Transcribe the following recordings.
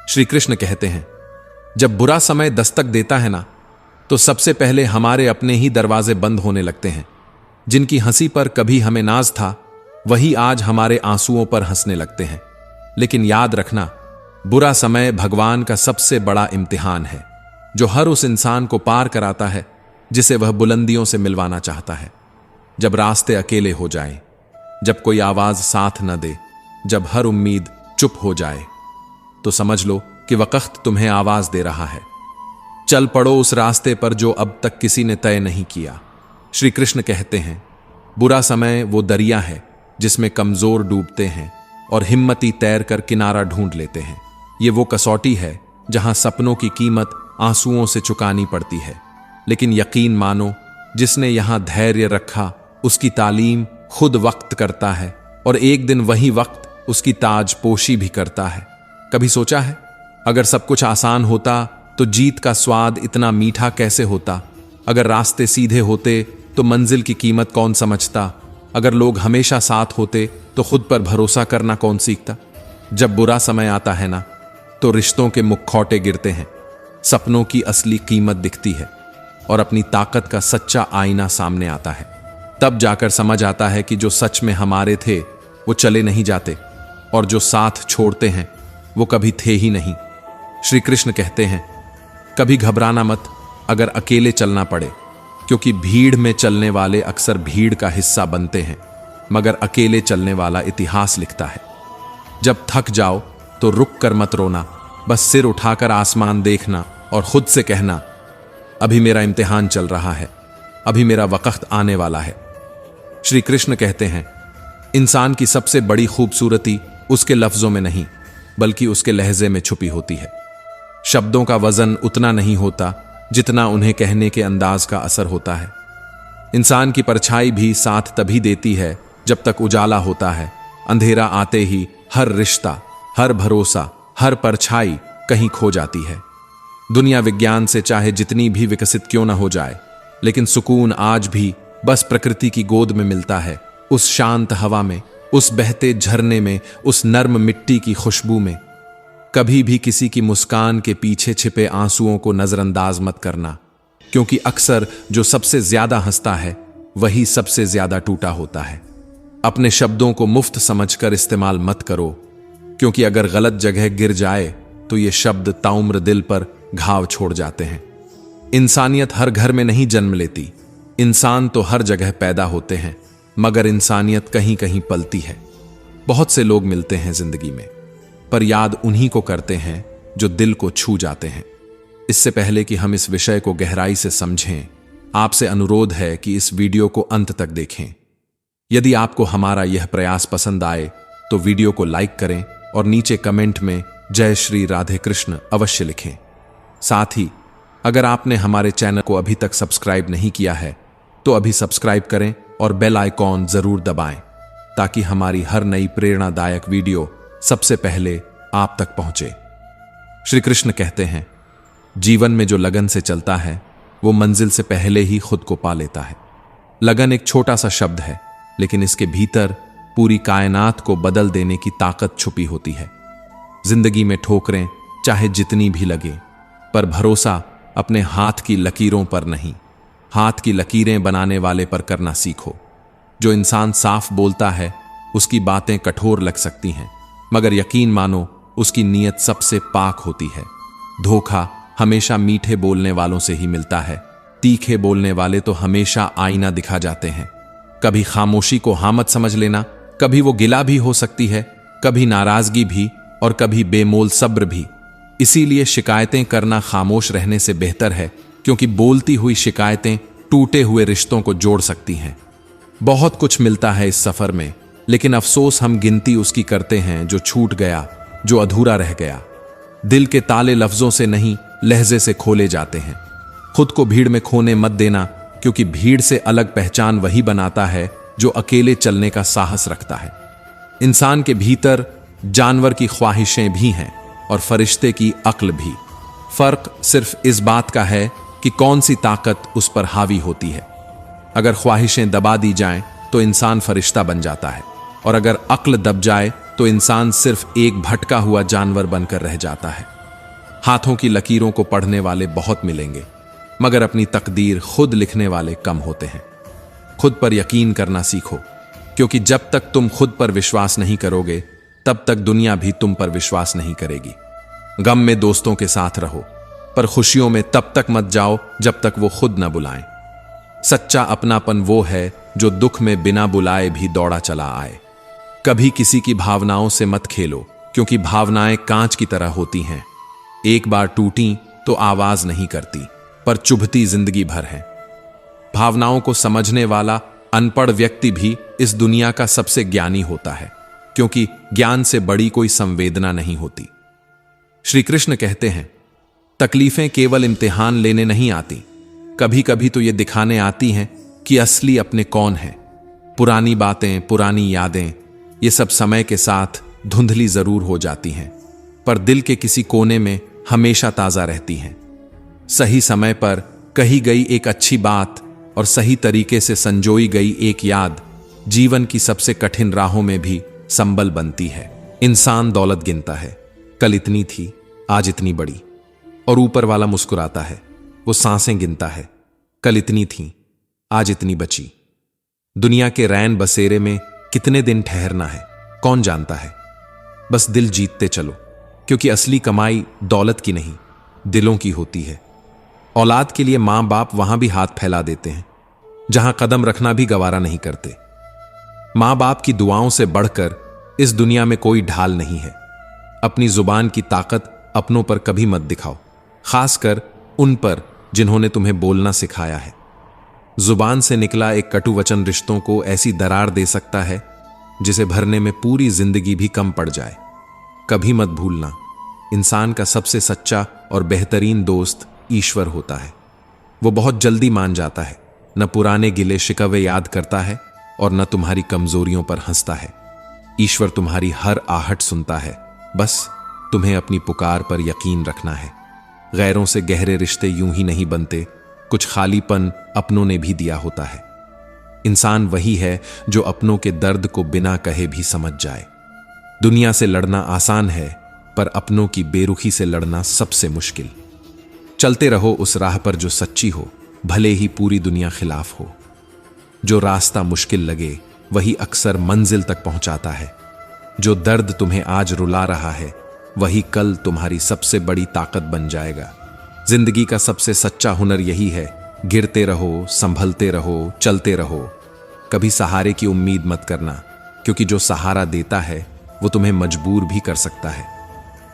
श्री कृष्ण कहते हैं, जब बुरा समय दस्तक देता है ना, तो सबसे पहले हमारे अपने ही दरवाजे बंद होने लगते हैं। जिनकी हंसी पर कभी हमें नाज था, वही आज हमारे आंसुओं पर हंसने लगते हैं। लेकिन याद रखना, बुरा समय भगवान का सबसे बड़ा इम्तिहान है, जो हर उस इंसान को पार कराता है जिसे वह बुलंदियों से मिलवाना चाहता है। जब रास्ते अकेले हो जाएं, जब कोई आवाज साथ न दे, जब हर उम्मीद चुप हो जाए, तो समझ लो कि वक्त तुम्हें आवाज दे रहा है। चल पड़ो उस रास्ते पर जो अब तक किसी ने तय नहीं किया। श्री कृष्ण कहते हैं, बुरा समय वो दरिया है जिसमें कमजोर डूबते हैं और हिम्मती तैर कर किनारा ढूंढ लेते हैं। ये वो कसौटी है जहां सपनों की कीमत आंसुओं से चुकानी पड़ती है। लेकिन यकीन मानो, जिसने यहां धैर्य रखा, उसकी तालीम खुद वक्त करता है और एक दिन वही वक्त उसकी ताजपोशी भी करता है। कभी सोचा है, अगर सब कुछ आसान होता तो जीत का स्वाद इतना मीठा कैसे होता? अगर रास्ते सीधे होते तो मंजिल की कीमत कौन समझता? अगर लोग हमेशा साथ होते तो खुद पर भरोसा करना कौन सीखता? जब बुरा समय आता है ना, तो रिश्तों के मुखौटे गिरते हैं, सपनों की असली कीमत दिखती है और अपनी ताकत का सच्चा आईना सामने आता है। तब जाकर समझ आता है कि जो सच में हमारे थे वो चले नहीं जाते, और जो साथ छोड़ते हैं वो कभी थे ही नहीं। श्री कृष्ण कहते हैं, कभी घबराना मत अगर अकेले चलना पड़े, क्योंकि भीड़ में चलने वाले अक्सर भीड़ का हिस्सा बनते हैं, मगर अकेले चलने वाला इतिहास लिखता है। जब थक जाओ तो रुक कर मत रोना, बस सिर उठाकर आसमान देखना और खुद से कहना, अभी मेरा इम्तिहान चल रहा है, अभी मेरा वक्त आने वाला है। श्री कृष्ण कहते हैं, इंसान की सबसे बड़ी खूबसूरती उसके लफ्जों में नहीं, बल्कि उसके लहजे में छुपी होती है। शब्दों का वजन उतना नहीं होता जितना उन्हें कहने के अंदाज का असर होता है। इंसान की परछाई भी साथ तभी देती है जब तक उजाला होता है। अंधेरा आते ही हर रिश्ता, हर भरोसा, हर परछाई कहीं खो जाती है। दुनिया विज्ञान से चाहे जितनी भी विकसित क्यों न हो जाए, लेकिन सुकून आज भी बस प्रकृति की गोद में मिलता है, उस शांत हवा में, उस बहते झरने में, उस नर्म मिट्टी की खुशबू में। कभी भी किसी की मुस्कान के पीछे छिपे आंसुओं को नजरअंदाज मत करना, क्योंकि अक्सर जो सबसे ज्यादा हंसता है वही सबसे ज्यादा टूटा होता है। अपने शब्दों को मुफ्त समझकर इस्तेमाल मत करो, क्योंकि अगर गलत जगह गिर जाए तो ये शब्द ताउम्र दिल पर घाव छोड़ जाते हैं। इंसानियत हर घर में नहीं जन्म लेती, इंसान तो हर जगह पैदा होते हैं, मगर इंसानियत कहीं कहीं पलती है। बहुत से लोग मिलते हैं जिंदगी में, पर याद उन्हीं को करते हैं जो दिल को छू जाते हैं। इससे पहले कि हम इस विषय को गहराई से समझें, आपसे अनुरोध है कि इस वीडियो को अंत तक देखें। यदि आपको हमारा यह प्रयास पसंद आए तो वीडियो को लाइक करें और नीचे कमेंट में जय श्री राधे कृष्ण अवश्य लिखें। साथ ही अगर आपने हमारे चैनल को अभी तक सब्सक्राइब नहीं किया है तो अभी सब्सक्राइब करें और बेल आइकॉन जरूर दबाएं, ताकि हमारी हर नई प्रेरणादायक वीडियो सबसे पहले आप तक पहुंचे। श्री कृष्ण कहते हैं, जीवन में जो लगन से चलता है वो मंजिल से पहले ही खुद को पा लेता है। लगन एक छोटा सा शब्द है, लेकिन इसके भीतर पूरी कायनात को बदल देने की ताकत छुपी होती है। जिंदगी में ठोकरें चाहे जितनी भी लगे, पर भरोसा अपने हाथ की लकीरों पर नहीं, हाथ की लकीरें बनाने वाले पर करना सीखो। जो इंसान साफ बोलता है उसकी बातें कठोर लग सकती हैं, मगर यकीन मानो उसकी नीयत सबसे पाक होती है। धोखा हमेशा मीठे बोलने वालों से ही मिलता है, तीखे बोलने वाले तो हमेशा आईना दिखा जाते हैं। कभी खामोशी को हामत समझ लेना, कभी वो गिला भी हो सकती है, कभी नाराजगी भी, और कभी बेमोल सब्र भी। इसीलिए शिकायतें करना खामोश रहने से बेहतर है, क्योंकि बोलती हुई शिकायतें टूटे हुए रिश्तों को जोड़ सकती हैं। बहुत कुछ मिलता है इस सफर में, लेकिन अफसोस हम गिनती उसकी करते हैं जो छूट गया, जो अधूरा रह गया। दिल के ताले लफ्जों से नहीं, लहजे से खोले जाते हैं। खुद को भीड़ में खोने मत देना, क्योंकि भीड़ से अलग पहचान वही बनाता है जो अकेले चलने का साहस रखता है। इंसान के भीतर जानवर की ख्वाहिशें भी हैं और फरिश्ते की अक्ल भी। फर्क सिर्फ इस बात का है कि कौन सी ताकत उस पर हावी होती है। अगर ख्वाहिशें दबा दी जाएं तो इंसान फरिश्ता बन जाता है, और अगर अक्ल दब जाए तो इंसान सिर्फ एक भटका हुआ जानवर बनकर रह जाता है। हाथों की लकीरों को पढ़ने वाले बहुत मिलेंगे, मगर अपनी तकदीर खुद लिखने वाले कम होते हैं। खुद पर यकीन करना सीखो, क्योंकि जब तक तुम खुद पर विश्वास नहीं करोगे तब तक दुनिया भी तुम पर विश्वास नहीं करेगी। गम में दोस्तों के साथ रहो, पर खुशियों में तब तक मत जाओ जब तक वो खुद न बुलाएं। सच्चा अपनापन वो है जो दुख में बिना बुलाए भी दौड़ा चला आए। कभी किसी की भावनाओं से मत खेलो, क्योंकि भावनाएं कांच की तरह होती हैं। एक बार टूटी तो आवाज नहीं करती, पर चुभती जिंदगी भर है। भावनाओं को समझने वाला अनपढ़ व्यक्ति भी इस दुनिया का सबसे ज्ञानी होता है, क्योंकि ज्ञान से बड़ी कोई संवेदना नहीं होती। श्री कृष्ण कहते हैं, तकलीफें केवल इम्तिहान लेने नहीं आती, कभी कभी तो ये दिखाने आती हैं कि असली अपने कौन हैं। पुरानी बातें, पुरानी यादें, ये सब समय के साथ धुंधली जरूर हो जाती हैं, पर दिल के किसी कोने में हमेशा ताजा रहती हैं। सही समय पर कही गई एक अच्छी बात और सही तरीके से संजोई गई एक याद जीवन की सबसे कठिन राहों में भी संबल बनती है। इंसान दौलत गिनता है, कल इतनी थी, आज इतनी बड़ी, और ऊपर वाला मुस्कुराता है। वो सांसें गिनता है, कल इतनी थी, आज इतनी बची। दुनिया के रैन बसेरे में कितने दिन ठहरना है कौन जानता है। बस दिल जीतते चलो, क्योंकि असली कमाई दौलत की नहीं, दिलों की होती है। औलाद के लिए मां बाप वहां भी हाथ फैला देते हैं जहां कदम रखना भी गवारा नहीं करते। मां बाप की दुआओं से बढ़कर इस दुनिया में कोई ढाल नहीं है। अपनी जुबान की ताकत अपनों पर कभी मत दिखाओ, खासकर उन पर जिन्होंने तुम्हें बोलना सिखाया है। जुबान से निकला एक कटु वचन रिश्तों को ऐसी दरार दे सकता है जिसे भरने में पूरी जिंदगी भी कम पड़ जाए। कभी मत भूलना, इंसान का सबसे सच्चा और बेहतरीन दोस्त ईश्वर होता है। वो बहुत जल्दी मान जाता है, न पुराने गिले शिकवे याद करता है और न तुम्हारी कमजोरियों पर हंसता है। ईश्वर तुम्हारी हर आहट सुनता है, बस तुम्हें अपनी पुकार पर यकीन रखना है। गैरों से गहरे रिश्ते यूं ही नहीं बनते, कुछ खालीपन अपनों ने भी दिया होता है। इंसान वही है जो अपनों के दर्द को बिना कहे भी समझ जाए। दुनिया से लड़ना आसान है, पर अपनों की बेरुखी से लड़ना सबसे मुश्किल। चलते रहो उस राह पर जो सच्ची हो, भले ही पूरी दुनिया खिलाफ हो। जो रास्ता मुश्किल लगे वही अक्सर मंजिल तक पहुंचाता है। जो दर्द तुम्हें आज रुला रहा है वही कल तुम्हारी सबसे बड़ी ताकत बन जाएगा। जिंदगी का सबसे सच्चा हुनर यही है, गिरते रहो, संभलते रहो, चलते रहो। कभी सहारे की उम्मीद मत करना, क्योंकि जो सहारा देता है वो तुम्हें मजबूर भी कर सकता है।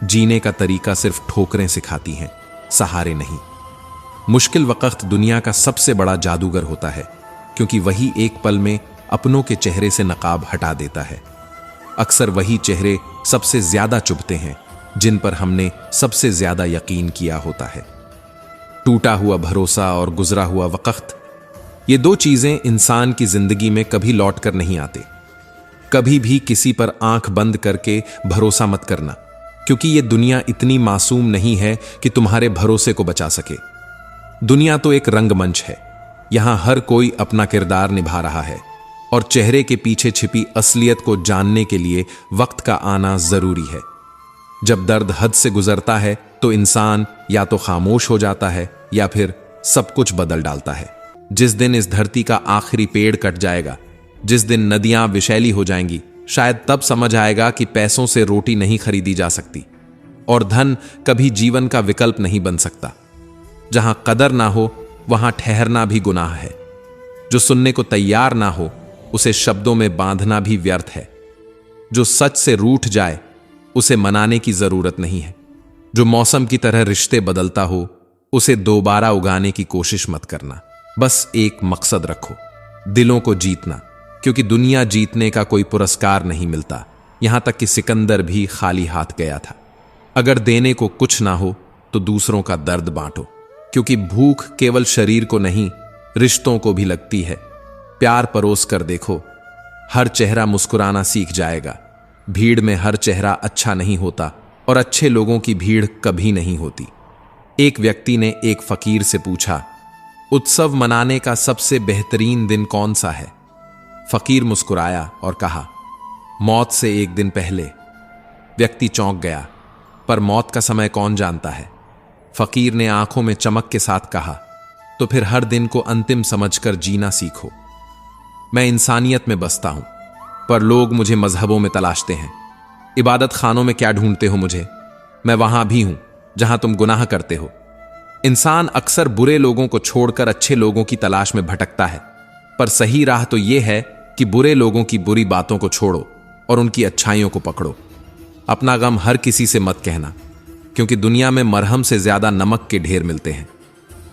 जीने का तरीका सिर्फ ठोकरें सिखाती हैं, सहारे नहीं। मुश्किल वक्त दुनिया का सबसे बड़ा जादूगर होता है, क्योंकि वही एक पल में अपनों के चेहरे से नकाब हटा देता है। अक्सर वही चेहरे सबसे ज्यादा चुभते हैं जिन पर हमने सबसे ज्यादा यकीन किया होता है। टूटा हुआ भरोसा और गुजरा हुआ वक्त, ये दो चीजें इंसान की जिंदगी में कभी लौट कर नहीं आते। कभी भी किसी पर आंख बंद करके भरोसा मत करना, क्योंकि ये दुनिया इतनी मासूम नहीं है कि तुम्हारे भरोसे को बचा सके। दुनिया तो एक रंगमंच है, यहां हर कोई अपना किरदार निभा रहा है, और चेहरे के पीछे छिपी असलियत को जानने के लिए वक्त का आना जरूरी है। जब दर्द हद से गुजरता है तो इंसान या तो खामोश हो जाता है या फिर सब कुछ बदल डालता है। जिस दिन इस धरती का आखिरी पेड़ कट जाएगा, जिस दिन नदियां विषैली हो जाएंगी, शायद तब समझ आएगा कि पैसों से रोटी नहीं खरीदी जा सकती और धन कभी जीवन का विकल्प नहीं बन सकता। जहां कदर ना हो वहां ठहरना भी गुनाह है। जो सुनने को तैयार ना हो उसे शब्दों में बांधना भी व्यर्थ है। जो सच से रूठ जाए उसे मनाने की जरूरत नहीं है। जो मौसम की तरह रिश्ते बदलता हो उसे दोबारा उगाने की कोशिश मत करना। बस एक मकसद रखो, दिलों को जीतना, क्योंकि दुनिया जीतने का कोई पुरस्कार नहीं मिलता। यहां तक कि सिकंदर भी खाली हाथ गया था। अगर देने को कुछ ना हो तो दूसरों का दर्द बांटो, क्योंकि भूख केवल शरीर को नहीं रिश्तों को भी लगती है। प्यार परोस कर देखो, हर चेहरा मुस्कुराना सीख जाएगा। भीड़ में हर चेहरा अच्छा नहीं होता और अच्छे लोगों की भीड़ कभी नहीं होती। एक व्यक्ति ने एक फकीर से पूछा, उत्सव मनाने का सबसे बेहतरीन दिन कौन सा है? फकीर मुस्कुराया और कहा, मौत से एक दिन पहले। व्यक्ति चौंक गया, पर मौत का समय कौन जानता है? फकीर ने आंखों में चमक के साथ कहा, तो फिर हर दिन को अंतिम समझकर जीना सीखो। मैं इंसानियत में बसता हूं, पर लोग मुझे मजहबों में तलाशते हैं। इबादत खानों में क्या ढूंढते हो मुझे? मैं वहां भी हूं जहां तुम गुनाह करते हो। इंसान अक्सर बुरे लोगों को छोड़कर अच्छे लोगों की तलाश में भटकता है, पर सही राह तो यह है कि बुरे लोगों की बुरी बातों को छोड़ो और उनकी अच्छाइयों को पकड़ो। अपना गम हर किसी से मत कहना, क्योंकि दुनिया में मरहम से ज्यादा नमक के ढेर मिलते हैं।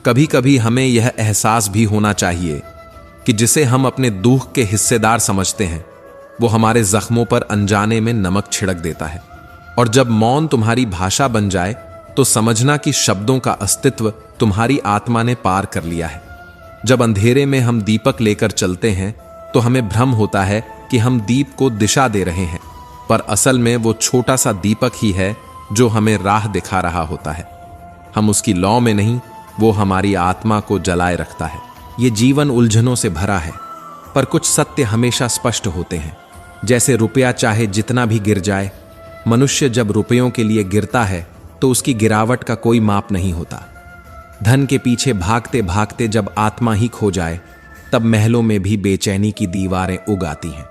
कभी कभी हमें यह एहसास भी होना चाहिए कि जिसे हम अपने दुख के हिस्सेदार समझते हैं, वो हमारे जख्मों पर अनजाने में नमक छिड़क देता है। और जब मौन तुम्हारी भाषा बन जाए तो समझना कि शब्दों का अस्तित्व तुम्हारी आत्मा ने पार कर लिया है। जब अंधेरे में हम दीपक लेकर चलते हैं तो हमें भ्रम होता है कि हम दीप को दिशा दे रहे हैं, पर असल में वो छोटा सा दीपक ही है जो हमें राह दिखा रहा होता है। हम उसकी लौ में नहीं, वो हमारी आत्मा को जलाए रखता है। ये जीवन उलझनों से भरा है, पर कुछ सत्य हमेशा स्पष्ट होते हैं। जैसे रुपया चाहे जितना भी गिर जाए, मनुष्य जब रुपयों के लिए गिरता है तो उसकी गिरावट का कोई माप नहीं होता। धन के पीछे भागते भागते जब आत्मा ही खो जाए, तब महलों में भी बेचैनी की दीवारें उग आती हैं।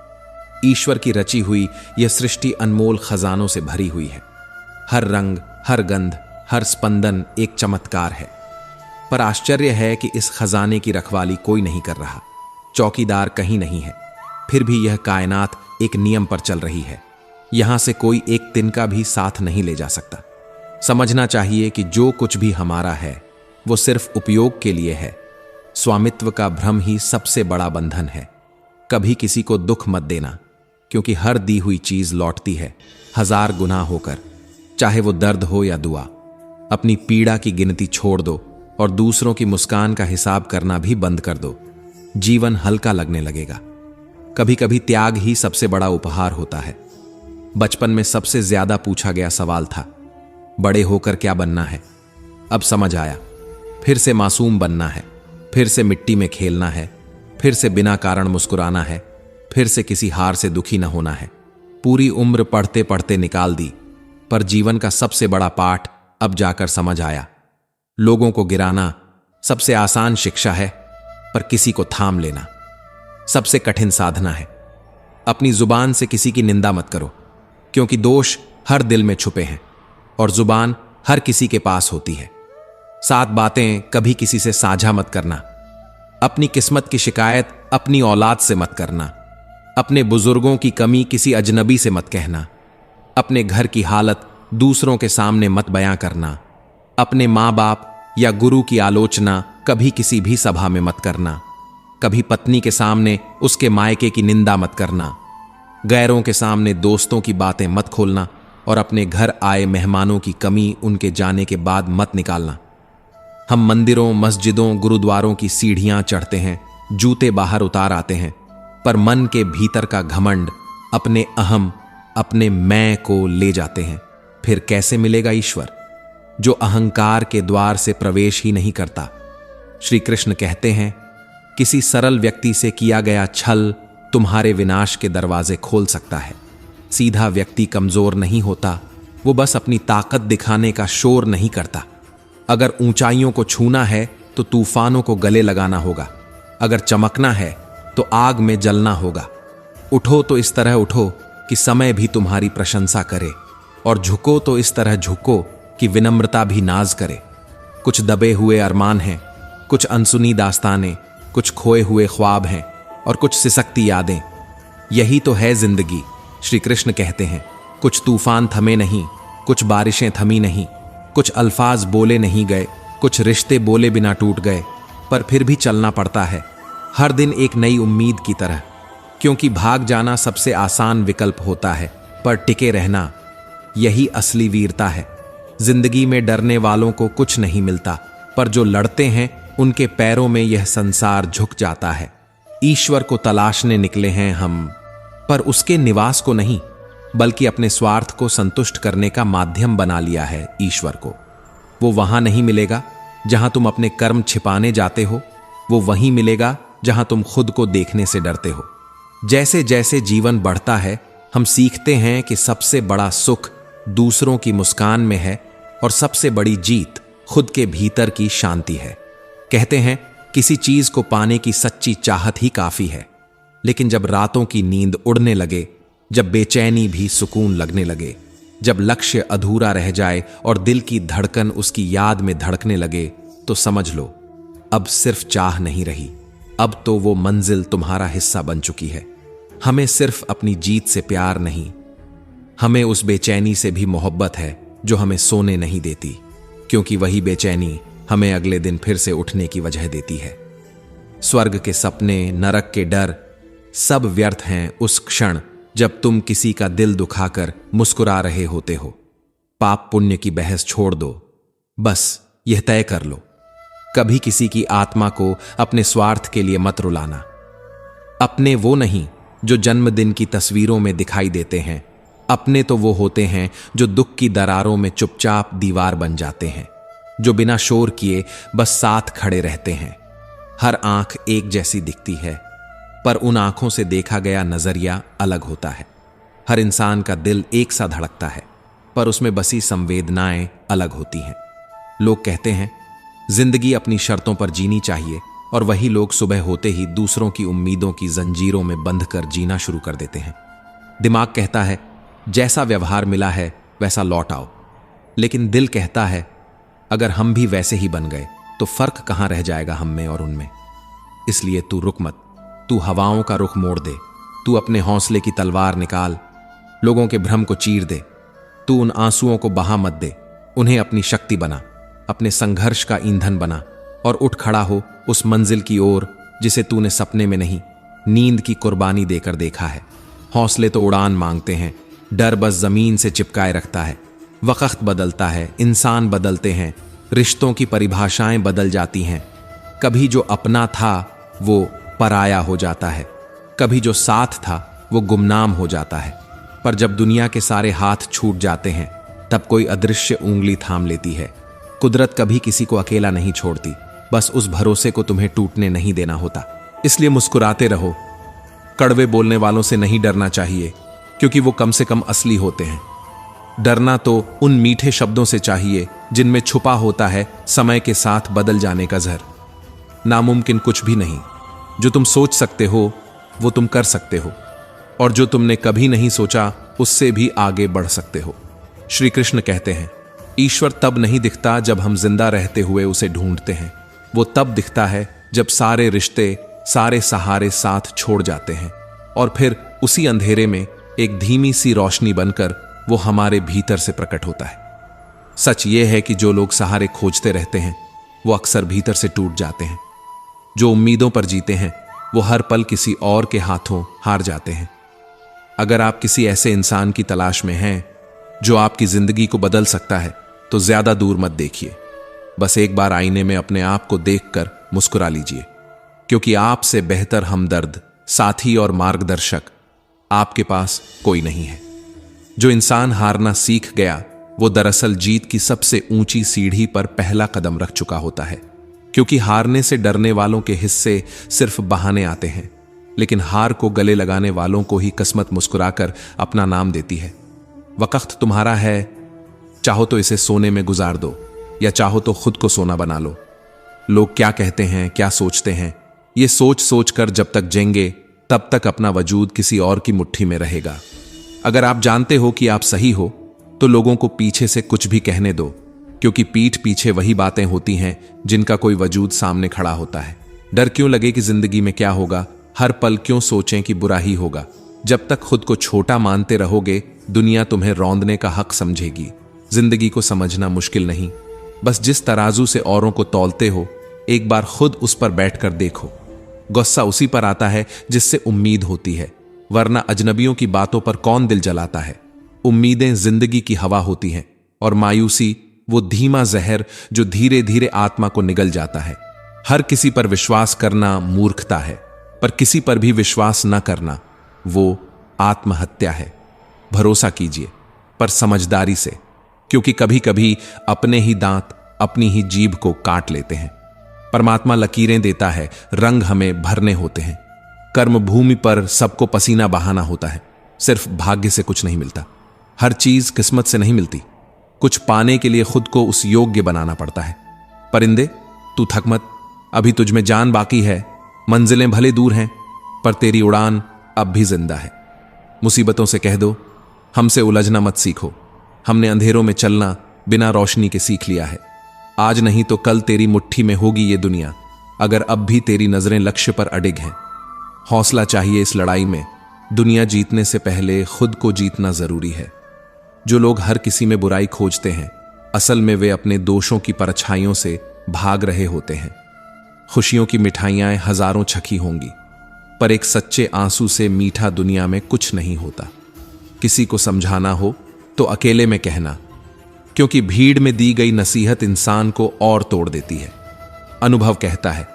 ईश्वर की रची हुई यह सृष्टि अनमोल खजानों से भरी हुई है। हर रंग, हर गंध, हर स्पंदन एक चमत्कार है। पर आश्चर्य है कि इस खजाने की रखवाली कोई नहीं कर रहा। चौकीदार कहीं नहीं है, फिर भी यह कायनात एक नियम पर चल रही है। यहां से कोई एक तिनका भी साथ नहीं ले जा सकता। समझना चाहिए कि जो कुछ भी हमारा है वो सिर्फ उपयोग के लिए है। स्वामित्व का भ्रम ही सबसे बड़ा बंधन है। कभी किसी को दुख मत देना, क्योंकि हर दी हुई चीज लौटती है 1000 गुना होकर, चाहे वो दर्द हो या दुआ। अपनी पीड़ा की गिनती छोड़ दो और दूसरों की मुस्कान का हिसाब करना भी बंद कर दो। जीवन हल्का लगने लगेगा। कभी कभी त्याग ही सबसे बड़ा उपहार होता है। बचपन में सबसे ज्यादा पूछा गया सवाल था, बड़े होकर क्या बनना है? अब समझ आया, फिर से मासूम बनना है, फिर से मिट्टी में खेलना है, फिर से बिना कारण मुस्कुराना है, फिर से किसी हार से दुखी न होना है। पूरी उम्र पढ़ते पढ़ते निकाल दी, पर जीवन का सबसे बड़ा पाठ अब जाकर समझ आया। लोगों को गिराना सबसे आसान शिक्षा है, पर किसी को थाम लेना सबसे कठिन साधना है। अपनी जुबान से किसी की निंदा मत करो, क्योंकि दोष हर दिल में छुपे हैं और जुबान हर किसी के पास होती है। 7 बातें कभी किसी से साझा मत करना। अपनी किस्मत की शिकायत अपनी औलाद से मत करना। अपने बुजुर्गों की कमी किसी अजनबी से मत कहना। अपने घर की हालत दूसरों के सामने मत बयां करना। अपने माँ बाप या गुरु की आलोचना कभी किसी भी सभा में मत करना। कभी पत्नी के सामने उसके मायके की निंदा मत करना। गैरों के सामने दोस्तों की बातें मत खोलना और अपने घर आए मेहमानों की कमी उनके जाने के बाद मत निकालना। हम मंदिरों, मस्जिदों, गुरुद्वारों की सीढ़ियां चढ़ते हैं, जूते बाहर उतार आते हैं, पर मन के भीतर का घमंड, अपने अहम, अपने मैं को ले जाते हैं। फिर कैसे मिलेगा ईश्वर, जो अहंकार के द्वार से प्रवेश ही नहीं करता? श्री कृष्ण कहते हैं, किसी सरल व्यक्ति से किया गया छल तुम्हारे विनाश के दरवाजे खोल सकता है। सीधा व्यक्ति कमजोर नहीं होता, वो बस अपनी ताकत दिखाने का शोर नहीं करता। अगर ऊंचाइयों को छूना है तो तूफानों को गले लगाना होगा। अगर चमकना है तो आग में जलना होगा। उठो तो इस तरह उठो कि समय भी तुम्हारी प्रशंसा करे, और झुको तो इस तरह झुको कि विनम्रता भी नाज करे। कुछ दबे हुए अरमान हैं, कुछ अनसुनी दास्तानें, कुछ खोए हुए ख्वाब हैं और कुछ सिसकती यादें। यही तो है जिंदगी। श्री कृष्ण कहते हैं, कुछ तूफान थमे नहीं, कुछ बारिशें थमी नहीं, कुछ अल्फाज बोले नहीं गए, कुछ रिश्ते बोले बिना टूट गए, पर फिर भी चलना पड़ता है, हर दिन एक नई उम्मीद की तरह। क्योंकि भाग जाना सबसे आसान विकल्प होता है, पर टिके रहना यही असली वीरता है। जिंदगी में डरने वालों को कुछ नहीं मिलता, पर जो लड़ते हैं उनके पैरों में यह संसार झुक जाता है। ईश्वर को तलाशने निकले हैं हम, पर उसके निवास को नहीं, बल्कि अपने स्वार्थ को संतुष्ट करने का माध्यम बना लिया है ईश्वर को। वो वहां नहीं मिलेगा जहां तुम अपने कर्म छिपाने जाते हो, वो वहीं मिलेगा जहां तुम खुद को देखने से डरते हो। जैसे जैसे जीवन बढ़ता है, हम सीखते हैं कि सबसे बड़ा सुख दूसरों की मुस्कान में है और सबसे बड़ी जीत खुद के भीतर की शांति है। कहते हैं किसी चीज को पाने की सच्ची चाहत ही काफी है, लेकिन जब रातों की नींद उड़ने लगे, जब बेचैनी भी सुकून लगने लगे, जब लक्ष्य अधूरा रह जाए और दिल की धड़कन उसकी याद में धड़कने लगे, तो समझ लो अब सिर्फ चाह नहीं रही, अब तो वो मंजिल तुम्हारा हिस्सा बन चुकी है। हमें सिर्फ अपनी जीत से प्यार नहीं, हमें उस बेचैनी से भी मोहब्बत है जो हमें सोने नहीं देती, क्योंकि वही बेचैनी हमें अगले दिन फिर से उठने की वजह देती है। स्वर्ग के सपने, नरक के डर सब व्यर्थ हैं उस क्षण जब तुम किसी का दिल दुखाकर मुस्कुरा रहे होते हो। पाप पुण्य की बहस छोड़ दो, बस यह तय कर लो, कभी किसी की आत्मा को अपने स्वार्थ के लिए मत रुलाना। अपने वो नहीं जो जन्मदिन की तस्वीरों में दिखाई देते हैं, अपने तो वो होते हैं जो दुख की दरारों में चुपचाप दीवार बन जाते हैं, जो बिना शोर किए बस साथ खड़े रहते हैं। हर आंख एक जैसी दिखती है, पर उन आंखों से देखा गया नजरिया अलग होता है। हर इंसान का दिल एक सा धड़कता है, पर उसमें बसी संवेदनाएं अलग होती हैं। लोग कहते हैं जिंदगी अपनी शर्तों पर जीनी चाहिए, और वही लोग सुबह होते ही दूसरों की उम्मीदों की जंजीरों में बंध कर जीना शुरू कर देते हैं। दिमाग कहता है जैसा व्यवहार मिला है वैसा लौट आओ, लेकिन दिल कहता है अगर हम भी वैसे ही बन गए तो फर्क कहां रह जाएगा हम में और उनमें। इसलिए तू रुक मत, तू हवाओं का रुख मोड़ दे, तू अपने हौसले की तलवार निकाल, लोगों के भ्रम को चीर दे, तू उन आंसुओं को बहा मत दे, उन्हें अपनी शक्ति बना, अपने संघर्ष का ईंधन बना और उठ खड़ा हो उस मंजिल की ओर जिसे तूने सपने में नहीं, नींद की कुर्बानी देकर देखा है। हौसले तो उड़ान मांगते हैं, डर बस जमीन से चिपकाए रखता है। वक्त बदलता है, इंसान बदलते हैं, रिश्तों की परिभाषाएं बदल जाती हैं। कभी जो अपना था वो पराया हो जाता है, कभी जो साथ था वो गुमनाम हो जाता है। पर जब दुनिया के सारे हाथ छूट जाते हैं, तब कोई अदृश्य उंगली थाम लेती है। कुदरत कभी किसी को अकेला नहीं छोड़ती, बस उस भरोसे को तुम्हें टूटने नहीं देना होता। इसलिए मुस्कुराते रहो। कड़वे बोलने वालों से नहीं डरना चाहिए, क्योंकि वो कम से कम असली होते हैं। डरना तो उन मीठे शब्दों से चाहिए जिनमें छुपा होता है समय के साथ बदल जाने का जहर। नामुमकिन कुछ भी नहीं, जो तुम सोच सकते हो वो तुम कर सकते हो, और जो तुमने कभी नहीं सोचा उससे भी आगे बढ़ सकते हो। श्री कृष्ण कहते हैं ईश्वर तब नहीं दिखता जब हम जिंदा रहते हुए उसे ढूंढते हैं, वो तब दिखता है जब सारे रिश्ते, सारे सहारे साथ छोड़ जाते हैं, और फिर उसी अंधेरे में एक धीमी सी रोशनी बनकर वो हमारे भीतर से प्रकट होता है। सच ये है कि जो लोग सहारे खोजते रहते हैं वो अक्सर भीतर से टूट जाते हैं। जो उम्मीदों पर जीते हैं वो हर पल किसी और के हाथों हार जाते हैं। अगर आप किसी ऐसे इंसान की तलाश में हैं जो आपकी जिंदगी को बदल सकता है, तो ज्यादा दूर मत देखिए, बस एक बार आईने में अपने आप को देखकर मुस्कुरा लीजिए, क्योंकि आपसे बेहतर हमदर्द, साथी और मार्गदर्शक आपके पास कोई नहीं है। जो इंसान हारना सीख गया वो दरअसल जीत की सबसे ऊंची सीढ़ी पर पहला कदम रख चुका होता है, क्योंकि हारने से डरने वालों के हिस्से सिर्फ बहाने आते हैं, लेकिन हार को गले लगाने वालों को ही किस्मत मुस्कुराकर अपना नाम देती है। वक्त तुम्हारा है, चाहो तो इसे सोने में गुजार दो, या चाहो तो खुद को सोना बना लो। लोग क्या कहते हैं, क्या सोचते हैं, ये सोच सोच कर जब तक जेंगे तब तक अपना वजूद किसी और की मुट्ठी में रहेगा। अगर आप जानते हो कि आप सही हो, तो लोगों को पीछे से कुछ भी कहने दो, क्योंकि पीठ पीछे वही बातें होती हैं जिनका कोई वजूद सामने खड़ा होता है। डर क्यों लगे कि जिंदगी में क्या होगा, हर पल क्यों सोचें कि बुरा ही होगा। जब तक खुद को छोटा मानते रहोगे, दुनिया तुम्हें रौंदने का हक समझेगी। जिंदगी को समझना मुश्किल नहीं, बस जिस तराजू से औरों को तौलते हो, एक बार खुद उस पर बैठकर देखो। गुस्सा उसी पर आता है जिससे उम्मीद होती है, वरना अजनबियों की बातों पर कौन दिल जलाता है। उम्मीदें जिंदगी की हवा होती हैं, और मायूसी वो धीमा जहर जो धीरे धीरे आत्मा को निगल जाता है। हर किसी पर विश्वास करना मूर्खता है, पर किसी पर भी विश्वास न करना वो आत्महत्या है। भरोसा कीजिए, पर समझदारी से, क्योंकि कभी कभी अपने ही दांत अपनी ही जीभ को काट लेते हैं। परमात्मा लकीरें देता है, रंग हमें भरने होते हैं। कर्म भूमि पर सबको पसीना बहाना होता है, सिर्फ भाग्य से कुछ नहीं मिलता। हर चीज किस्मत से नहीं मिलती, कुछ पाने के लिए खुद को उस योग्य बनाना पड़ता है। परिंदे, तू थक मत, अभी तुझ में जान बाकी है। मंजिलें भले दूर हैं, पर तेरी उड़ान अब भी जिंदा है। मुसीबतों से कह दो, हमसे उलझना मत सीखो। हमने अंधेरों में चलना बिना रोशनी के सीख लिया है। आज नहीं तो कल तेरी मुट्ठी में होगी ये दुनिया, अगर अब भी तेरी नजरें लक्ष्य पर अडिग हैं। हौसला चाहिए इस लड़ाई में, दुनिया जीतने से पहले खुद को जीतना जरूरी है। जो लोग हर किसी में बुराई खोजते हैं, असल में वे अपने दोषों की परछाइयों से भाग रहे होते हैं। खुशियों की मिठाइयां हजारों छकी होंगी, पर एक सच्चे आंसू से मीठा दुनिया में कुछ नहीं होता। किसी को समझाना हो तो अकेले में कहना, क्योंकि भीड़ में दी गई नसीहत इंसान को और तोड़ देती है। अनुभव कहता है,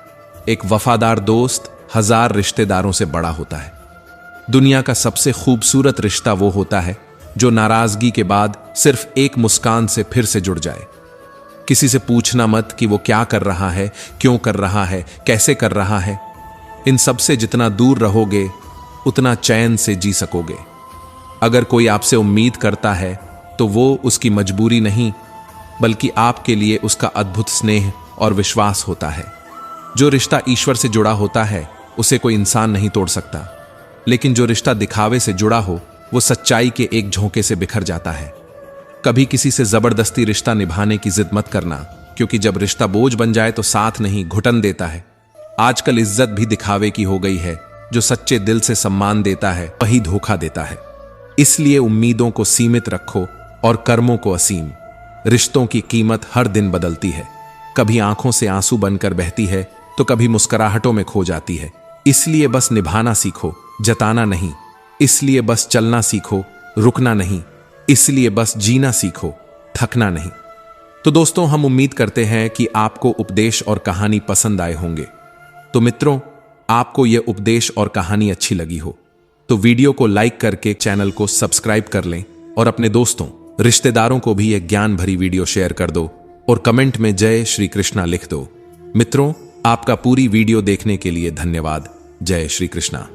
एक वफादार दोस्त 1000 रिश्तेदारों से बड़ा होता है। दुनिया का सबसे खूबसूरत रिश्ता वो होता है जो नाराजगी के बाद सिर्फ एक मुस्कान से फिर से जुड़ जाए। किसी से पूछना मत कि वो क्या कर रहा है, क्यों कर रहा है, कैसे कर रहा है। इन सब से जितना दूर रहोगे उतना चैन से जी सकोगे। अगर कोई आपसे उम्मीद करता है तो वो उसकी मजबूरी नहीं, बल्कि आपके लिए उसका अद्भुत स्नेह और विश्वास होता है। जो रिश्ता ईश्वर से जुड़ा होता है उसे कोई इंसान नहीं तोड़ सकता, लेकिन जो रिश्ता दिखावे से जुड़ा हो वो सच्चाई के एक झोंके से बिखर जाता है। कभी किसी से जबरदस्ती रिश्ता निभाने की जिद मत करना, क्योंकि जब रिश्ता बोझ बन जाए तो साथ नहीं घुटन देता है। आजकल इज्जत भी दिखावे की हो गई है, जो सच्चे दिल से सम्मान देता है वही धोखा देता है। इसलिए उम्मीदों को सीमित रखो और कर्मों को असीम। रिश्तों की कीमत हर दिन बदलती है, कभी आंखों से आंसू बनकर बहती है तो कभी मुस्कुराहटों में खो जाती है। इसलिए बस निभाना सीखो, जताना नहीं। इसलिए बस चलना सीखो, रुकना नहीं। इसलिए बस जीना सीखो, थकना नहीं। तो दोस्तों, हम उम्मीद करते हैं कि आपको उपदेश और कहानी पसंद आए होंगे। तो मित्रों, आपको यह उपदेश और कहानी अच्छी लगी हो तो वीडियो को लाइक करके चैनल को सब्सक्राइब कर लें और अपने दोस्तों, रिश्तेदारों को भी यह ज्ञान भरी वीडियो शेयर कर दो और कमेंट में जय श्री कृष्णा लिख दो। मित्रों, आपका पूरी वीडियो देखने के लिए धन्यवाद। जय श्री कृष्णा।